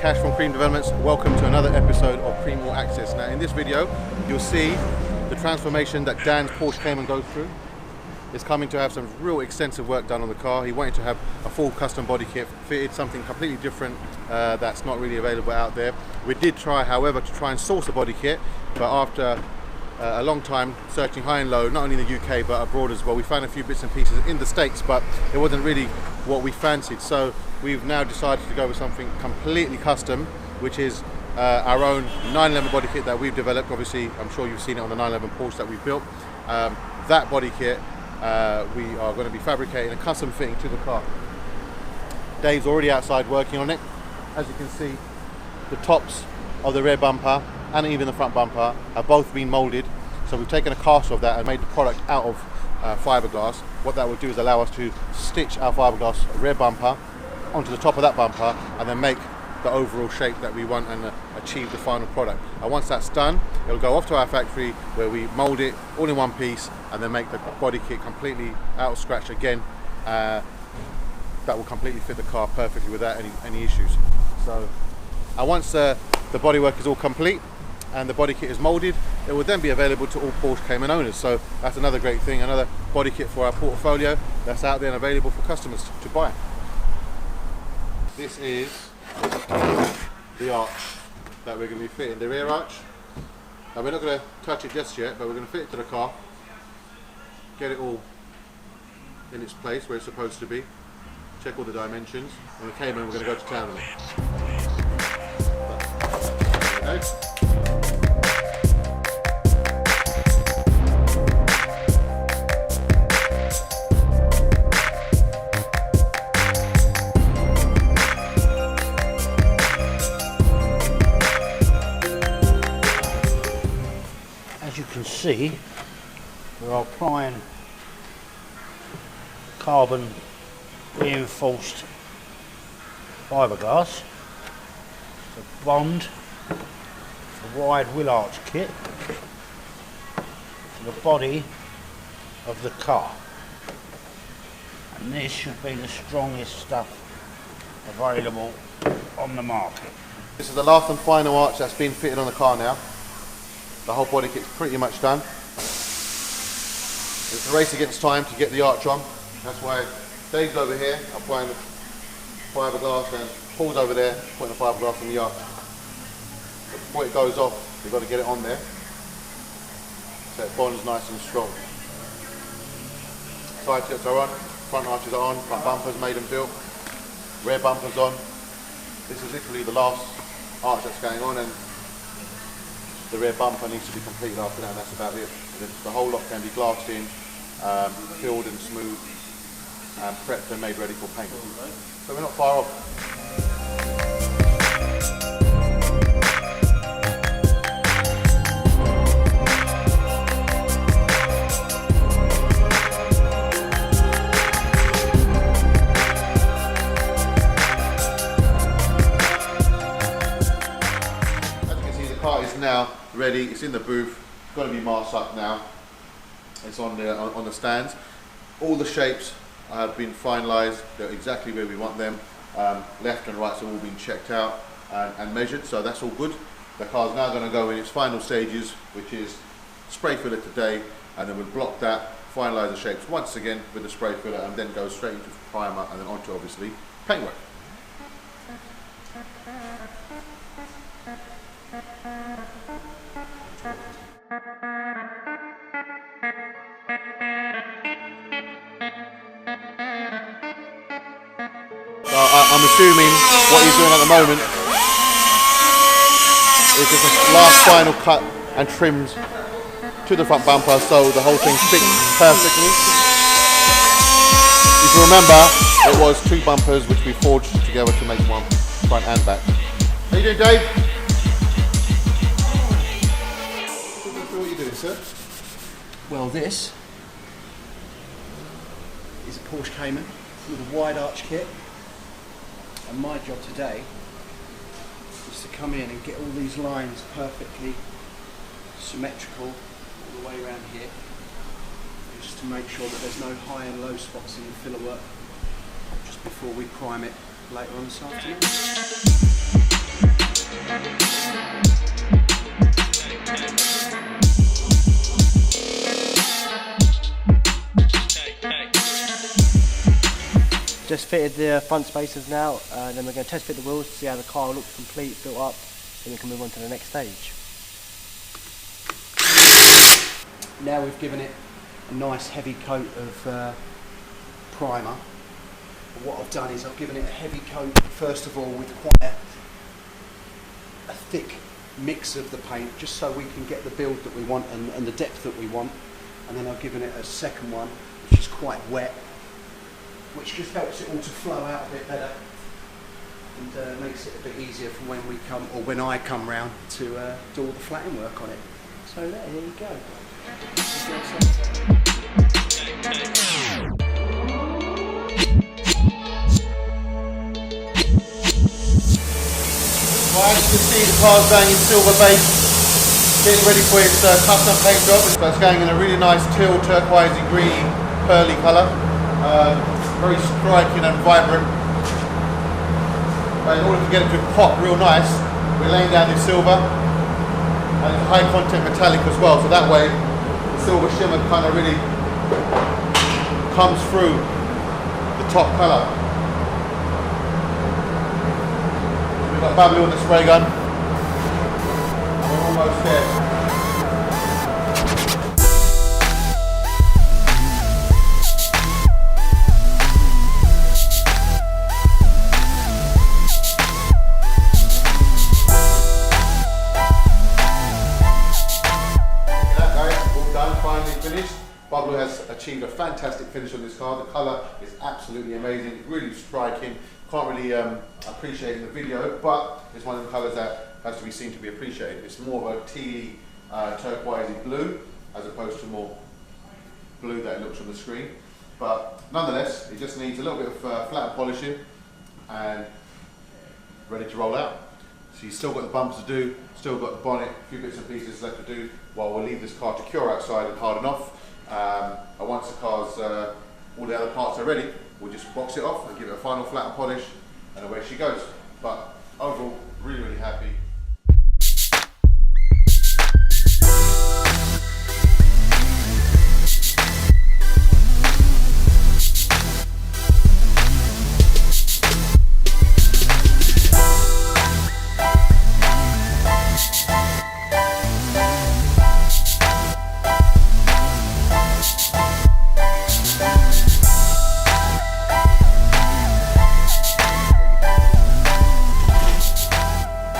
Kash from Kream Developments. Welcome to another episode of Kream All Access. Now in this video you'll see the transformation that Dan's Porsche Cayman goes through. It's coming to have some real extensive work done on the car. He wanted to have a full custom body kit fitted, something completely different that's not really available out there. We did try, however, to try and source a body kit, but after a long time searching high and low, not only in the UK but abroad as well, we found a few bits and pieces in the States, but it wasn't really what we fancied. So we've now decided to go with something completely custom, which is our own 911 body kit that we've developed. Obviously, I'm sure you've seen it on the 911 Porsche that we've built. That body kit, we are going to be fabricating a custom fitting to the car. Dave's already outside working on it. As you can see, the tops of the rear bumper and even the front bumper have both been molded. So we've taken a cast of that and made the product out of fiberglass. What that will do is allow us to stitch our fiberglass rear bumper onto the top of that bumper and then make the overall shape that we want and achieve the final product. And once that's done, it'll go off to our factory where we mold it all in one piece and then make the body kit completely out of scratch again. That will completely fit the car perfectly without any issues. So, and once the bodywork is all complete and the body kit is molded, it will then be available to all Porsche Cayman owners. So that's another great thing, another body kit for our portfolio that's out there and available for customers to buy. This is the arch that we're going to be fitting, the rear arch. Now we're not going to touch it just yet, but we're going to fit it to the car, get it all in its place where it's supposed to be, check all the dimensions, and the Cayman we're going to go to town on it. Okay. As you can see, we are applying carbon reinforced fiberglass to bond the wide wheel arch kit to the body of the car. And this should be the strongest stuff available on the market. This is the last and final arch that's been fitted on the car now. The whole body kit's pretty much done. It's a race against time to get the arch on. That's why Dave's over here applying the fiberglass and Paul's over there putting the fiberglass on the arch. But before it goes off, you've got to get it on there so it bonds nice and strong. Side tips are on, front arches are on, front bumpers made and built, rear bumpers on. This is literally the last arch that's going on, and the rear bumper needs to be completed after that, and that's about it. The whole lot can be glassed in, filled and smooth, and prepped and made ready for paint. So we're not far off. As you can see, the car is now ready. It's in the booth. It's got to be masked up now. It's on the stands. All the shapes have been finalised. They're exactly where we want them. Left and right have all been checked out and measured, so that's all good. The car's now going to go in its final stages, which is spray filler today, and then we'll block that, finalise the shapes once again with the spray filler, and then go straight into primer and then onto obviously paintwork. So I'm assuming what he's doing at the moment is just a last final cut and trims to the front bumper so the whole thing fits perfectly. If you remember, it was two bumpers which we forged together to make one front and back. How you doing, Dave? What are you doing, sir? Well, this is a Porsche Cayman with a wide arch kit, and my job today is to come in and get all these lines perfectly symmetrical all the way around here, just to make sure that there's no high and low spots in the filler work just before we prime it later on this afternoon. Just fitted the front spacers now, then we're going to test fit the wheels to see how the car looks complete, built up, then we can move on to the next stage. Now we've given it a nice heavy coat of primer. But what I've done is I've given it a heavy coat first of all with quite a thick mix of the paint, just so we can get the build that we want and the depth that we want. And then I've given it a second one, which is quite wet, which just helps it all to flow out a bit better and makes it a bit easier for when we come, or when I come round to do all the flatting work on it. So there you go. Right, as you can see, the car's going in silver base, getting ready for its custom paint job. So it's going in a really nice teal, turquoisey, greeny, pearly colour. Very striking and vibrant. But in order to get it to pop real nice, we're laying down this silver, and it's high content metallic as well, so that way the silver shimmer kind of really comes through the top colour. We've got Bablu on the spray gun, and we're almost there. Bablu has achieved a fantastic finish on this car. The colour is absolutely amazing, really striking. Can't really appreciate in the video, but it's one of the colours that has to be seen to be appreciated. It's more of a tealy, turquoisey blue, as opposed to more blue that it looks on the screen. But nonetheless, it just needs a little bit of flat and polishing and ready to roll out. So you've still got the bumpers to do, still got the bonnet, a few bits and pieces left to do while we'll leave this car to cure outside and harden off. And once the car's, all the other parts are ready, we'll just box it off and give it a final flat and polish, and away she goes. But overall, really, really happy.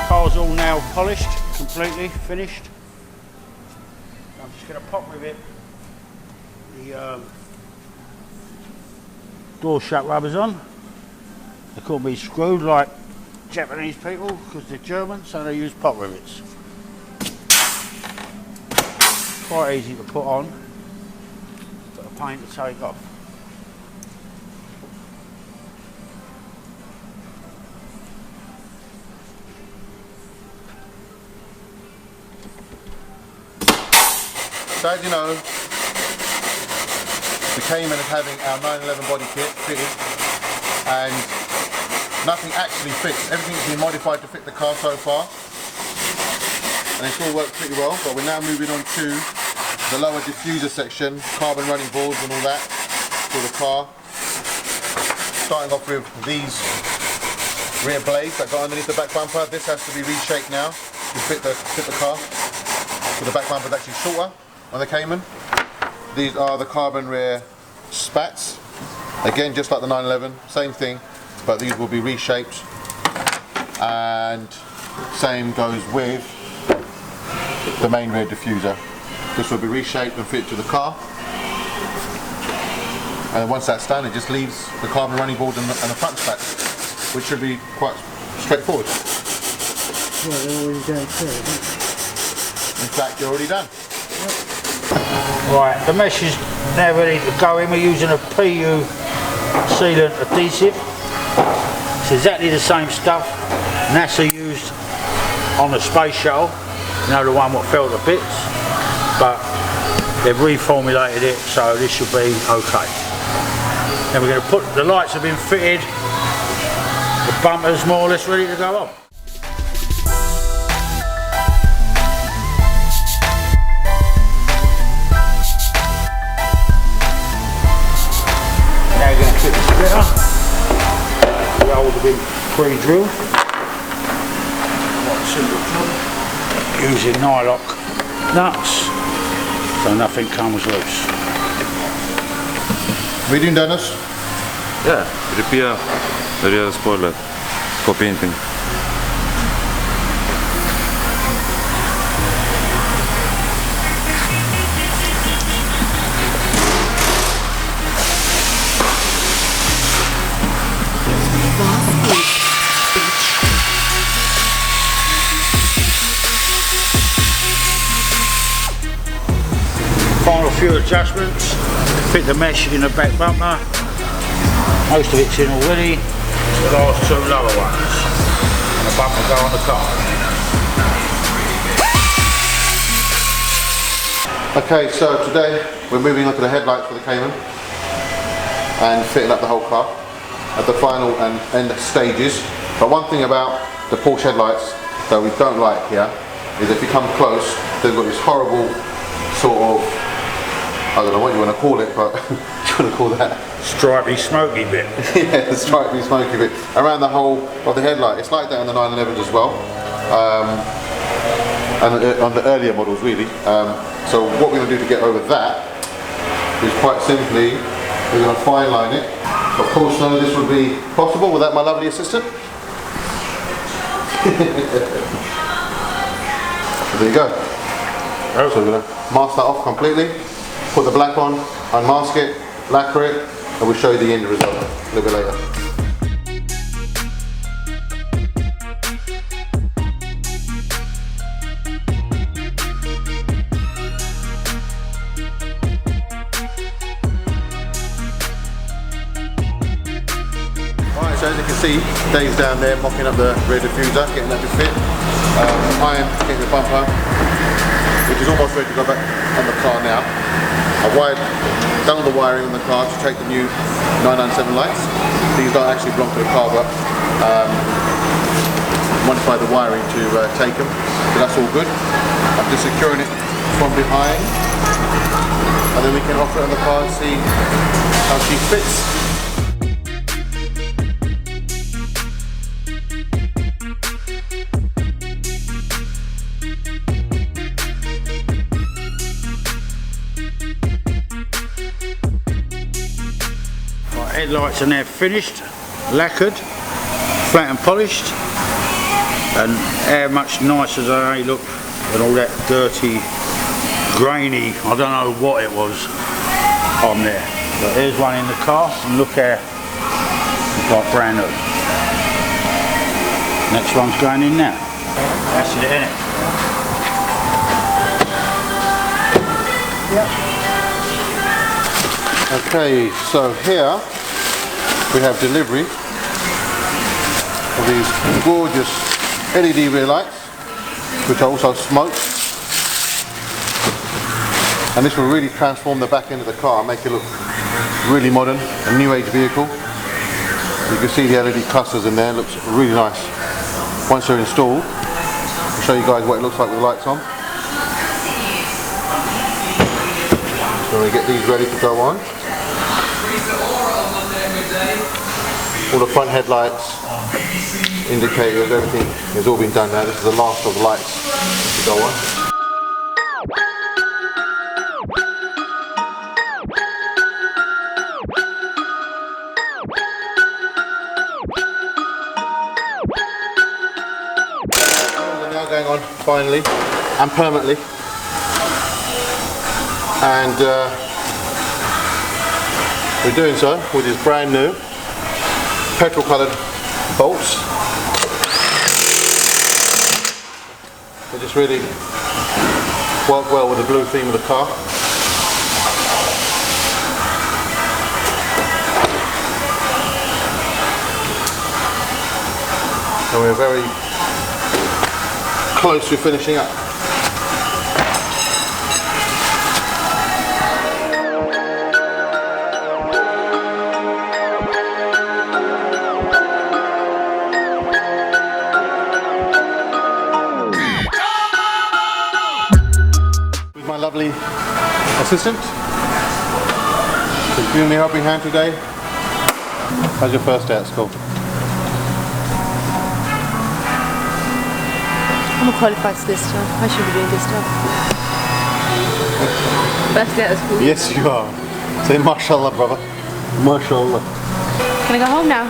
Car's all now polished, completely finished. I'm just going to pop with it the door shut rubbers on. They call me screwed like Japanese people because they're German, so they use pop rivets. Quite easy to put on, but a pain to take off. So as you know, the Cayman is having our 911 body kit fitted, and nothing actually fits. Everything's been modified to fit the car so far, and it's all worked pretty well. But we're now moving on to the lower diffuser section, carbon running boards and all that for the car. Starting off with these rear blades that go underneath the back bumper. This has to be reshaped now to fit the car. So the back bumper is actually shorter on the Cayman. These are the carbon rear spats. Again, just like the 911, same thing, but these will be reshaped. And same goes with the main rear diffuser. This will be reshaped and fit to the car. And once that's done, it just leaves the carbon running board and the front spats, which should be quite straightforward. Well, they're already going through. In fact, you're already done. Right, the mesh is now ready to go in. We're using a PU sealant adhesive. It's exactly the same stuff NASA used on the space shuttle. You know, the one what fell to bits, but they've reformulated it, so this should be okay. Then we're going to put, the lights have been fitted, the bumper's more or less ready to go on. bit better. The old have been pre-drilled. Quite a simple job. Using nylock nuts, so nothing comes loose. What are you doing, Dennis? Yeah, repair rear spoiler for painting. Final few adjustments. Fit the mesh in the back bumper. Most of it's in already. The last two lower ones. And the bumper go on the car. Okay, so today we're moving on to the headlights for the Cayman and fitting up the whole car at the final and end stages. But one thing about the Porsche headlights that we don't like here is if you come close, they've got this horrible sort of, I don't know what you want to call it, but what do you want to call that? Stripy, smoky bit. Yeah, the stripy, smoky bit around the whole of the headlight. It's like that on the 911s as well, and on the earlier models really. So what we're going to do to get over that is quite simply, we're going to fine line it. Of course, none of this would be possible without my lovely assistant. There you go. So we're going to mask that off completely, put the black on, unmask it, lacquer it, and we'll show you the end result a little bit later. Alright, so as you can see, Dave's down there mocking up the rear diffuser, getting that to fit. I am getting the bumper, which is almost ready to go back on the car now. I've done all the wiring on the car to take the new 997 lights. These don't actually belong to the car, but modify the wiring to take them. So that's all good. I'm just securing it from behind, and then we can offer it on the car and see how she fits. Headlights are now finished, lacquered, flat and polished, and how much nicer they look than all that dirty, grainy, I don't know what it was on there. But here's one in the car, and look how it's like brand new. Next one's going in now. That's it, isn't it? Yep. Okay, so here we have delivery of these gorgeous LED rear lights, which are also smoked, and this will really transform the back end of the car and make it look really modern, a new age vehicle. You can see the LED clusters in there, looks really nice. Once they're installed, I'll show you guys what it looks like with the lights on. So we get these ready to go on. All the front headlights, indicators, everything has all been done now. This is the last of the lights to go on. They're now going on finally and permanently. And we're doing so with this brand new petrol coloured bolts. They just really work well with the blue theme of the car. And we're very close to finishing up. My lovely assistant, who's giving me a helping hand today. How's your first day at school? I'm a qualified solicitor. I should be doing this stuff. First day at school. Yes, you are. Say mashallah, brother. Mashallah. Can I go home now?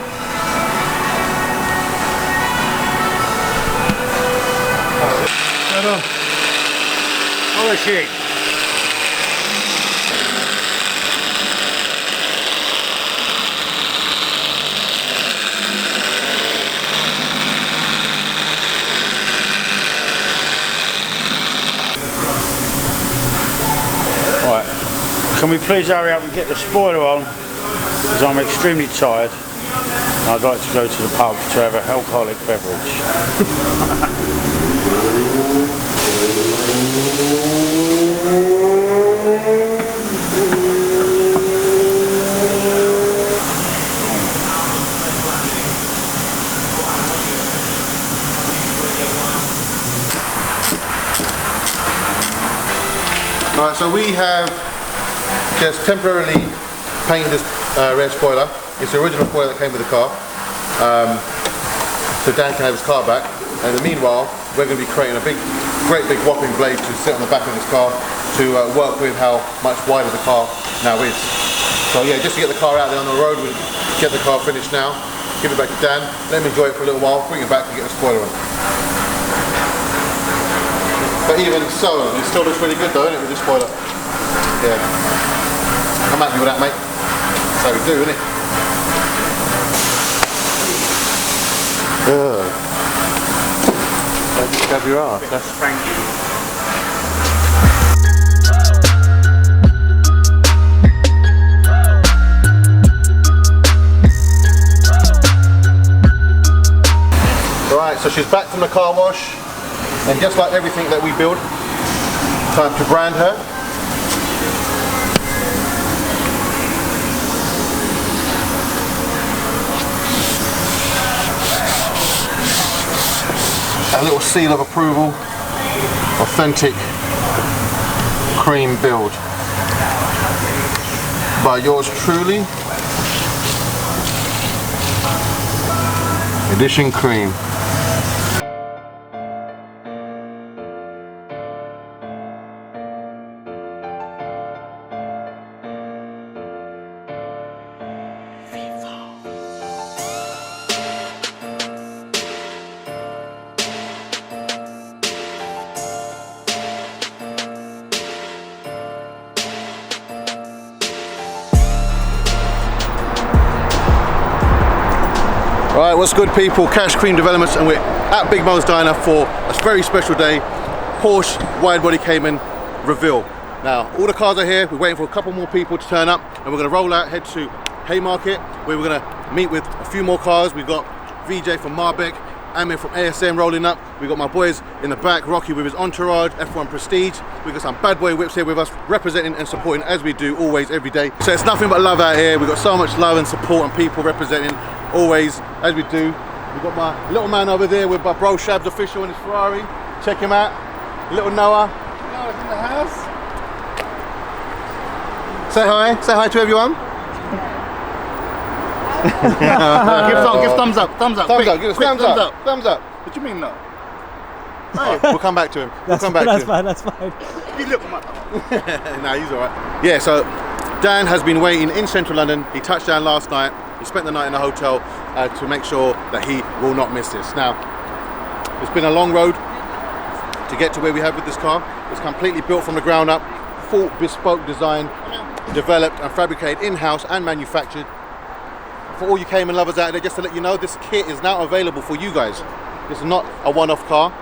Oh, shit. Right, can we please hurry up and get the spoiler on, because I'm extremely tired and I'd like to go to the pub to have an alcoholic beverage. Alright, so we have just temporarily painted this rear spoiler. It's the original spoiler that came with the car. So Dan can have his car back. And in the meanwhile, we're going to be creating a great big whopping blade to sit on the back of this car to work with how much wider the car now is. So yeah, just to get the car out there on the road, we'll get the car finished now, give it back to Dan, let him enjoy it for a little while, bring it back and get the spoiler on. But even so, it still looks really good though, isn't it, with this spoiler? Yeah. I'm happy with that, mate. That's how we do, isn't it? Just grab your arse. Thank you. Right, so she's back from the car wash, and just like everything that we build, time to brand her. A little seal of approval, authentic cream build by yours truly, Edition Cream. Right, what's good people? Kash Kream Developments, and we're at Big Mo's Diner for a very special day, Porsche Widebody Cayman reveal. Now, all the cars are here, we're waiting for a couple more people to turn up, and we're going to roll out, head to Haymarket, where we're going to meet with a few more cars. We've got VJ from Marbeck, Amir from ASM rolling up, we've got my boys in the back, Rocky with his entourage, F1 Prestige, we've got some bad boy whips here with us, representing and supporting as we do always, every day. So it's nothing but love out here, we've got so much love and support and people representing always, as we do. We've got my little man over there with my bro Shabs official in his Ferrari. Check him out. Little Noah. Noah's in the house. Say hi. Say hi to everyone. Give thumbs up. Thumbs up. Thumbs quick, up. Give us quick, thumbs up. Thumbs up. What do you mean no? Right, we'll come back to him. We'll come back to him. That's fine. You look my Nah, he's alright. Yeah, so Dan has been waiting in central London. He touched down last night. He spent the night in a hotel to make sure that he will not miss this. Now, it's been a long road to get to where we have with this car. It's completely built from the ground up, full bespoke design, developed and fabricated in-house and manufactured. For all you Cayman lovers out there, just to let you know, this kit is now available for you guys. This is not a one-off car.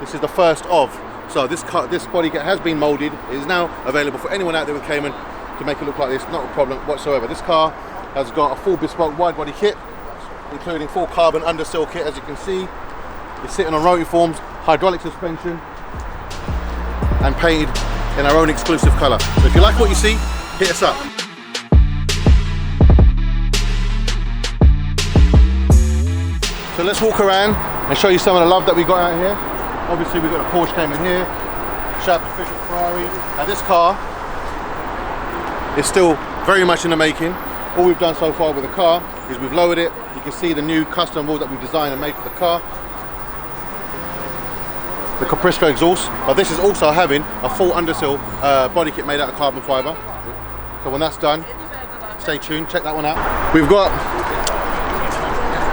This is the first of. So this body kit has been molded. It is now available for anyone out there with Cayman to make it look like this. Not a problem whatsoever. This car has got a full bespoke wide body kit, including full carbon undersill kit, as you can see. It's sitting on rotary forms, hydraulic suspension, and painted in our own exclusive colour. So if you like what you see, hit us up. So let's walk around and show you some of the love that we got out here. Obviously we've got a Porsche Cayman here, Shabs official Ferrari. Now this car is still very much in the making. all we've done so far with the car is we've lowered it. You can see the new custom wheels that we've designed and made for the car. The Caprisco exhaust, but this is also having a full undersill body kit made out of carbon fibre. So when that's done, stay tuned, check that one out. We've got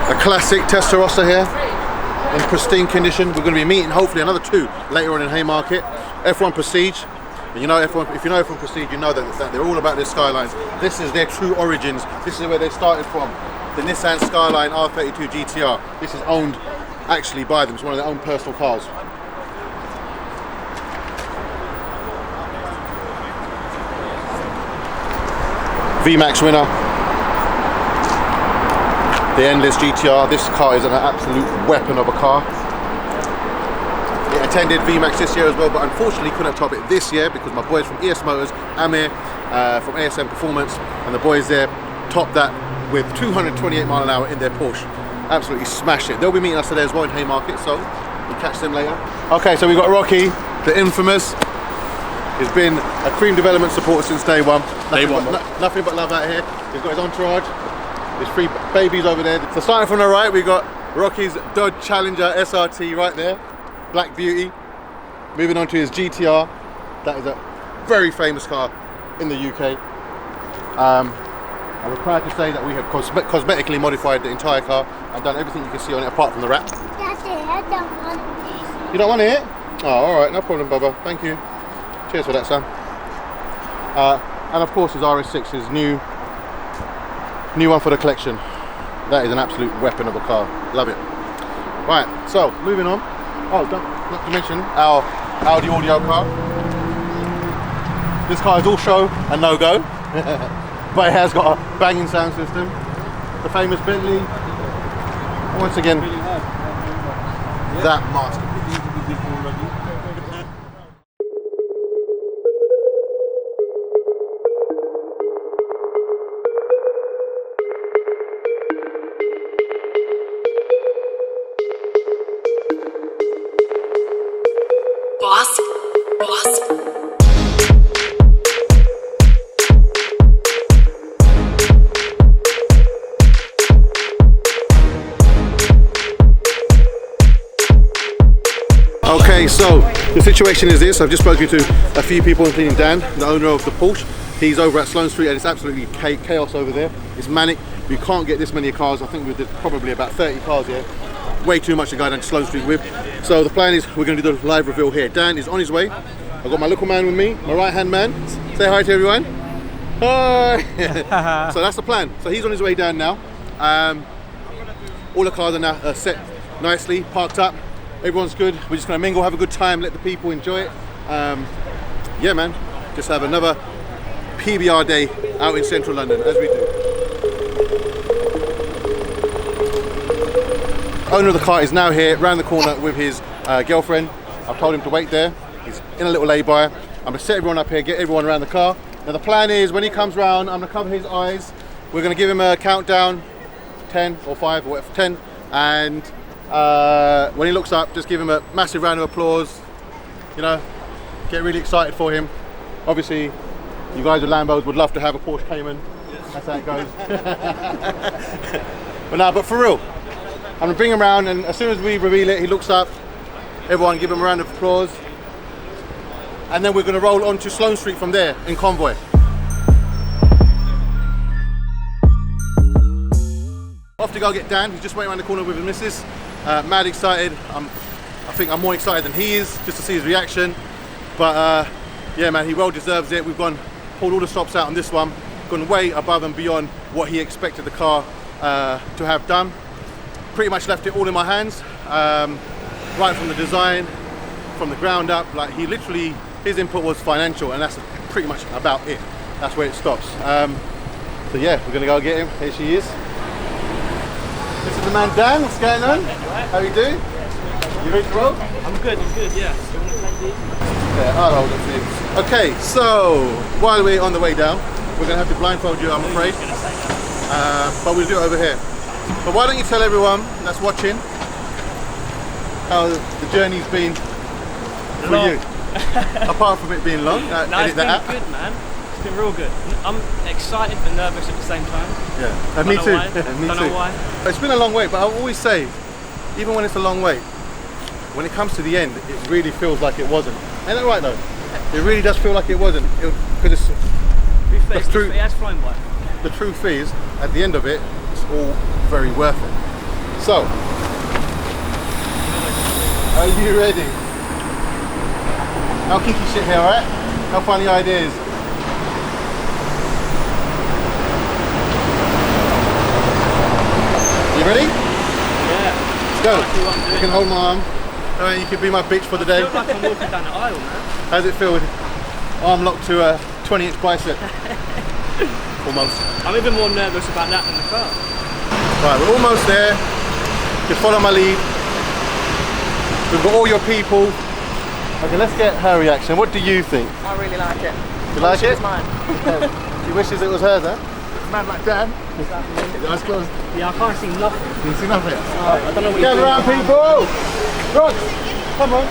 a classic Testarossa here in pristine condition. We're going to be meeting hopefully another 2 later on in Haymarket. F1 Prestige. And you know F1, if you know F1 Prestige, you know that they're all about their Skylines. This is their true origins. This is where they started from. The Nissan Skyline R32 GTR. This is owned actually by them. It's one of their own personal cars. VMAX winner. The Endless GTR. This car is an absolute weapon of a car. It attended VMAX this year as well, but unfortunately couldn't top it this year because my boys from ES Motors, Amir from ASM Performance, and the boys there topped that with 228 mile an hour in their Porsche. Absolutely smashed it. They'll be meeting us today as well in Haymarket, so we'll catch them later. Okay, so we've got Rocky, the infamous. He's been a Kream Development supporter since day one. Nothing but love out here. He's got his entourage. There's 3 babies over there. So starting from the right, we've got Rocky's Dodge Challenger SRT right there. Black Beauty. Moving on to his GTR. That is a very famous car in the UK. And we're proud to say that we have cosmetically modified the entire car and done everything you can see on it apart from the wrap. Daddy, I don't want it. You don't want it? Oh, alright, no problem, Bubba. Thank you. Cheers for that, son. And of course his RS6 is new one for the collection. That is an absolute weapon of a car. Love it. Right, so moving on. Oh, not to mention our Audi audio car. This car is all show and no go, but it has got a banging sound system. The famous Bentley. Once again, that masterpiece. Okay, so the situation is this. I've just spoken to a few people, including Dan, the owner of the Porsche. He's over at Sloane Street and it's absolutely chaos over there. It's manic. You can't get this many cars. I think we did probably about 30 cars here. Way too much to go down to Sloane Street with. So the plan is we're going to do the live reveal here. Dan is on his way. I've got my little man with me, my right hand man. Say hi to everyone. Hi. So that's the plan. So he's on his way down now. All the cars are now set nicely, parked up. Everyone's good. We're just going to mingle, have a good time, let the people enjoy it. Yeah, man. Just have another PBR day out in central London, as we do. Owner of the car is now here, round the corner with his girlfriend. I've told him to wait there. He's in a little lay-by. I'm going to set everyone up here, get everyone around the car. Now the plan is when he comes round, I'm going to cover his eyes. We're going to give him a countdown, 10 or 5 or 10. And when he looks up, just give him a massive round of applause. You know, get really excited for him. Obviously, you guys with Lambos would love to have a Porsche Cayman. That's how it goes. But for real, I'm going to bring him around, and as soon as we reveal it, he looks up. Everyone give him a round of applause. And then we're going to roll on to Sloane Street from there in convoy. Off to go get Dan. He's just waiting around the corner with his missus. Mad excited. I think I'm more excited than he is, just to see his reaction. But yeah, man, he well deserves it. We've pulled all the stops out on this one, gone way above and beyond what he expected the car to have done. Pretty much left it all in my hands, right from the design, from the ground up. Like, he literally, his input was financial, and that's pretty much about it. That's where it stops. So yeah, we're gonna go get him. Here she is. This is the man Dan. What's going on? How you doing? You ready to roll? I'm good, yeah. Okay, so while we're on the way down, we're going to have to blindfold you, I'm afraid. But we'll do it over here. So why don't you tell everyone that's watching how the journey's been for you? Apart from it being long. No, it's been good, man. It's been real good. I'm excited but nervous at the same time. Yeah, me too. Me Don't too. know why. It's been a long wait, but I always say, even when it's a long wait, when it comes to the end, it really feels like it wasn't. Ain't that right though? It really does feel like it wasn't. Because it's It has flown by. the truth is, at the end of it, it's all very worth it. So, are you ready? No kinky shit here, alright? No funny ideas. You ready? Yeah. Let's go. You can hold my arm. Alright, you can be my bitch for the day. I feel like I'm walking down the aisle, man. How's it feel with arm locked to a 20-inch bicep? Almost. I'm even more nervous about that than the car. Right, we're almost there. You can follow my lead. We've got all your people. Okay, let's get her reaction. What do you think? I really like it. You like it? It's mine. She wishes it was hers, huh? Man like Dan. Eyes closed. Yeah, I can't see nothing. You see nothing? I don't know what you're Gather doing. around, people! Rod, come on.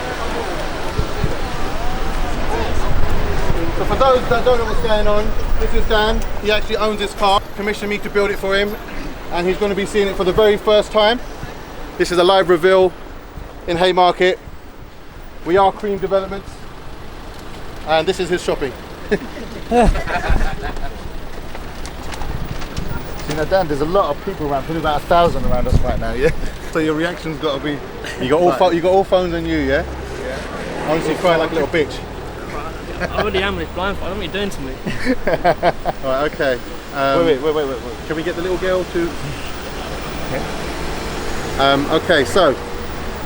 So for those that don't know what's going on, this is Dan. He actually owns this car. Commissioned me to build it for him, and he's going to be seeing it for the very first time. This is a live reveal in Haymarket. We are Kream Developments, and this is his shopping. See now, Dan, there's a lot of people around, probably about 1,000 around us right now, yeah? So your reaction's got to be, you got all phones on you, yeah? Yeah. Honestly, cry like a little bitch. I already am with blindfold. I don't know what you're doing to me. Alright, okay. Wait. Can we get the little girl to? Okay, so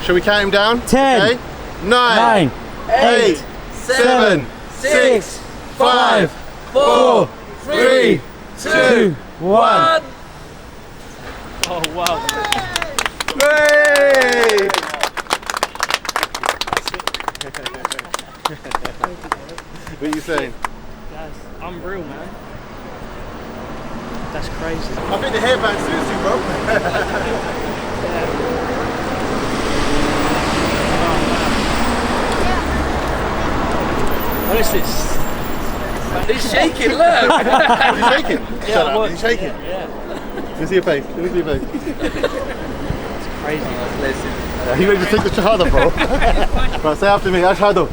shall we count him down? 10, okay? 9, 8, 7, 6, 5, 4, 3, 2, 1. Oh wow. Hey! What are you saying? That's unreal, man. That's crazy. I think the hairband suits you, bro. Honestly, it's shaking, look! You shaking? Shut up, you shaking? Yeah. Let me see your face. Let me see your face. It's crazy. You ready to take the shahada, bro? Right, say after me, ashhadu.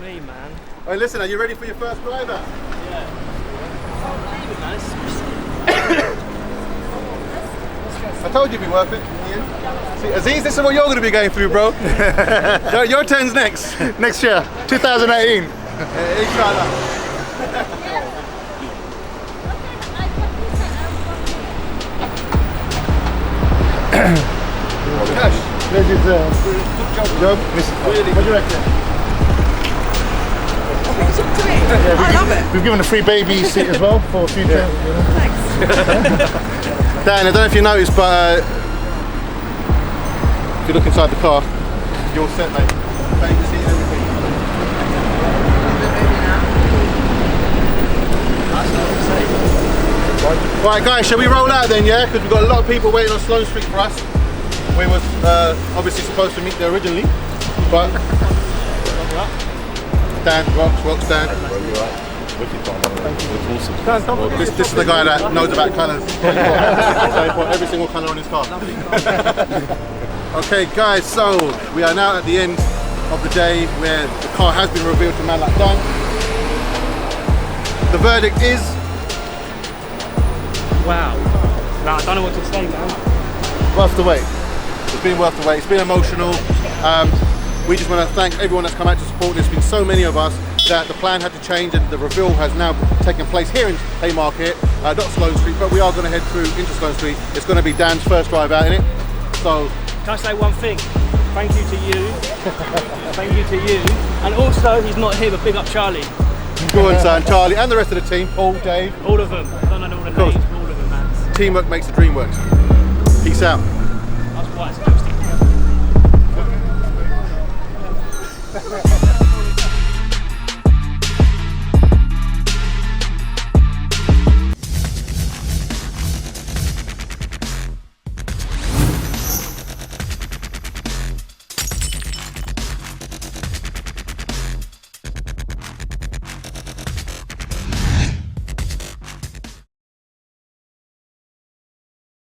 Me, man. Alright, listen, are you ready for your first driver? Yeah. I can't believe it, man. I told you it'd be worth it in the end. See, Aziz, this is what you're going to be going through, bro. your turn's next. Next year, 2018. Inshallah. Kash, This is good job. really. What do you reckon? It's up to me. I love it. We've given a free baby seat as well for future. Thanks. Dan, I don't know if you noticed, but if you look inside the car, you're all set, mate. Baby seat and everything. Right, guys, shall we roll out then, yeah? Because we've got a lot of people waiting on Sloane Street for us. We was obviously supposed to meet there originally, but Dan, rocks, Dan. This is the guy that knows about colours. So he put every single colour on his car. Okay, guys, so we are now at the end of the day where the car has been revealed to man like Dan. The verdict is. Wow. No, I don't know what to say, man. Worth the wait. It's been worth the wait. It's been emotional. We just want to thank everyone that's come out to support. There's been so many of us that the plan had to change, and the reveal has now taken place here in Haymarket, not Sloane Street, but we are going to head through into Sloane Street. It's going to be Dan's first drive out in it. So, can I say one thing? Thank you to you. Thank you to you. And also, he's not here, but big up Charlie. go on, son. Charlie, and the rest of the team. Paul, Dave. All of them. I don't know all the names, but all of them, man. Teamwork makes the dream work. Peace out. That's why it's good.